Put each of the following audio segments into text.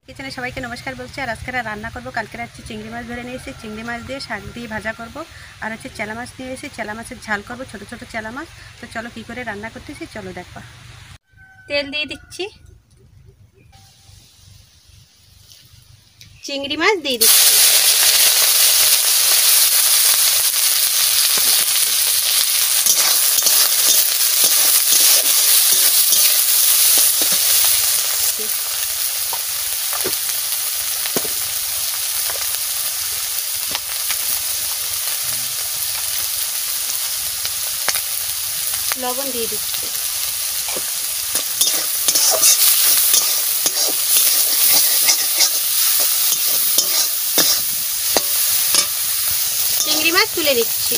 কিচেনে সবাইকে নমস্কার বলছি। আর আজকে রান্না করব, কালকে রাত্রে চিংড়ি মাছ ধরে নিয়েছি, চিংড়ি মাছ দিয়ে শাক দিয়ে ভাজা করব। আর হচ্ছে চেলা মাছ নিয়ে এসেছি, চেলা মাছের ঝাল করব, ছোট ছোট চেলা মাছ। তো চলো কী করে রান্না করতেছি চলো দেখো। তেল দিয়ে দিচ্ছি, চিংড়ি মাছ দিয়ে দিচ্ছি, লবণ দিয়ে দিচ্ছি, চিংড়ি মাছ তুলে দিচ্ছি,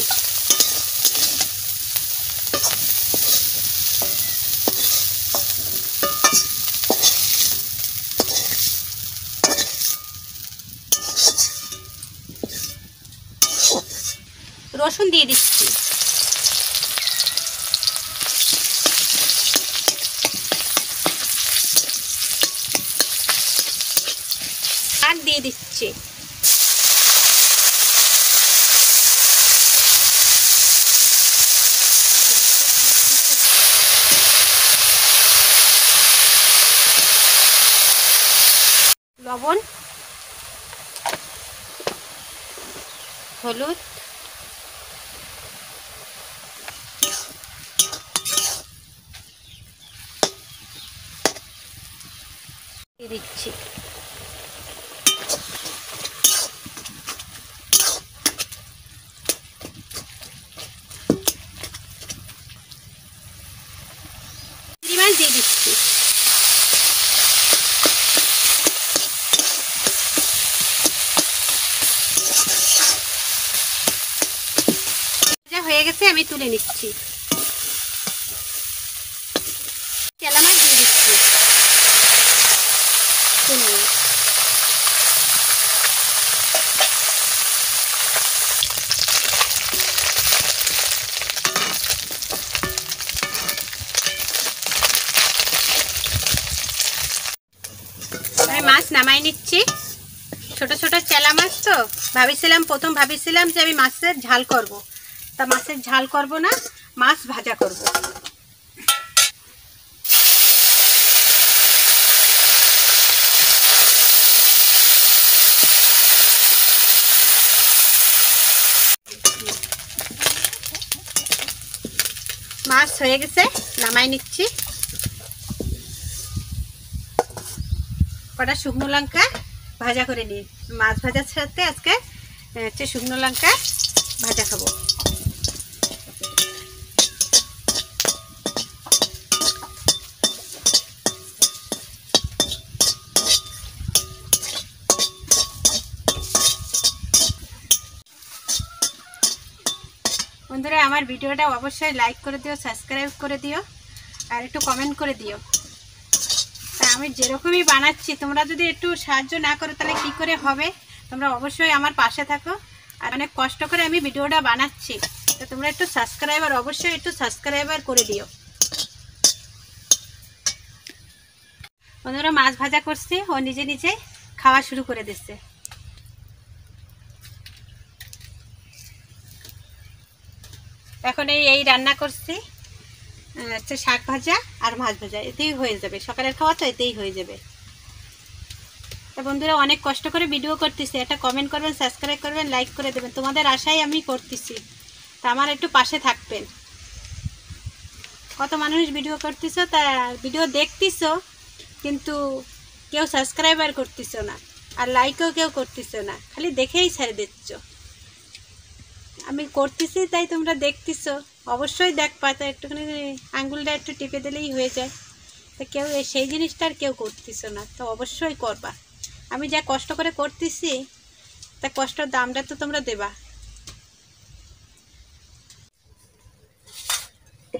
রসুন দিয়ে দিচ্ছি, শাক দিয়ে দিচ্ছি, লবণ, হলুদ, দিয়ে দিচ্ছি, চিংড়ি মাছ দিয়ে দিচ্ছি, হয়ে গেছে, আমি তুলে নিচ্ছি। চেলা মাছ দিয়ে দিচ্ছি, আমি মাছ নামাই নিচ্ছি। ছোট ছোট চেলা মাছ তো প্রথম ভাবিছিলাম যে আমি মাছের ঝাল করব, তা মাছের ঝাল করব না, মাছ ভাজা করব। মাছ হয়ে গেছে, নামাই নিচ্ছি। কটা শুকনো লঙ্কা ভাজা করে নিই, মাছ ভাজার সাথে আজকে হচ্ছে শুকনো লঙ্কা ভাজা খাবো। বন্ধুরা, আমার ভিডিওটা অবশ্যই লাইক করে দিও, সাবস্ক্রাইব করে দিও, আর একটু কমেন্ট করে দিও। তা আমি যেরকমই বানাচ্ছি তোমরা যদি একটু সাহায্য না করো তাহলে কি করে হবে। তোমরা অবশ্যই আমার পাশে থাকো, আর অনেক কষ্ট করে আমি ভিডিওটা বানাচ্ছি, তো তোমরা একটু অবশ্যই একটু সাবস্ক্রাইবার করে দিও। বন্ধুরা, মাছ ভাজা করছি, ও নিজে নিজে খাওয়া শুরু করে দিচ্ছে। এখন এই রান্না করছি, হচ্ছে শাক ভাজা আর মাছ ভাজা, এতেই হয়ে যাবে, সকালের খাওয়া তো এতেই হয়ে যাবে। তো বন্ধুরা, অনেক কষ্ট করে ভিডিও করতেছি, একটা কমেন্ট করবেন, সাবস্ক্রাইব করবেন, লাইক করে দেবেন, তোমাদের আশাই আমি করতেছি। তা আমার একটু পাশে থাকবেন। কত মানুষ ভিডিও করতেছো, তা ভিডিও দেখতেছো কিন্তু কেউ সাবস্ক্রাইবার করতেছো না, আর লাইকও কেউ করতেছো না, খালি দেখেই ছেড়ে দিচ্ছ। আমি করতেছি তাই তোমরা দেখতেছো, অবশ্যই দেখবা, তো একটুখানি আঙ্গুলটা একটু টিপে দিলেই হয়ে যায়। তো কেউ সেই জিনিসটা আর কেউ করতেছো না, তো অবশ্যই করবা। আমি যা কষ্ট করে করতেছি তা কষ্টের দামটা তো তোমরা দেবা।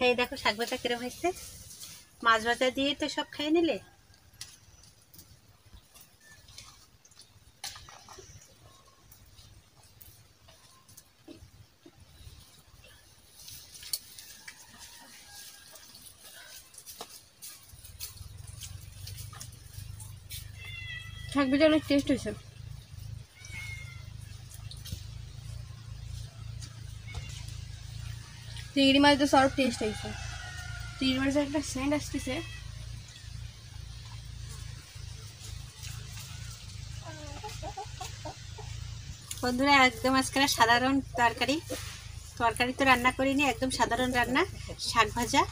এই দেখো শাক ভাজা কিরম হয়েছে, মাছ ভাজা দিয়ে তো সব খেয়ে নিলে। শাক ভাজা অনেক টেস্ট হয়েছে। চিংড়ি মাছ তো সব টেস্ট হয়েছে। চিংড়ি মাছের একটা সেন্ট আসতেছে। বন্ধুরা একদম আজকে সাধারণ তরকারি তো রান্না করিনি, একদম সাধারণ রান্না, শাক ভাজা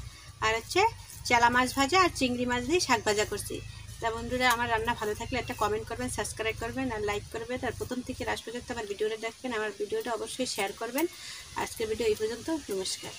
আর হচ্ছে চেলা মাছ ভাজা আর চিংড়ি মাছ দিয়ে শাক ভাজা করছি। তা বন্ধুরা আমার রান্না ভালো থাকলে একটা কমেন্ট করবেন, সাবস্ক্রাইব করবেন আর লাইক করবেন, আর প্রথম থেকে লাস্ট পর্যন্ত আমার ভিডিওটা দেখবেন, আমার ভিডিওটা অবশ্যই শেয়ার করবেন। আজকের ভিডিও এই পর্যন্ত, নমস্কার।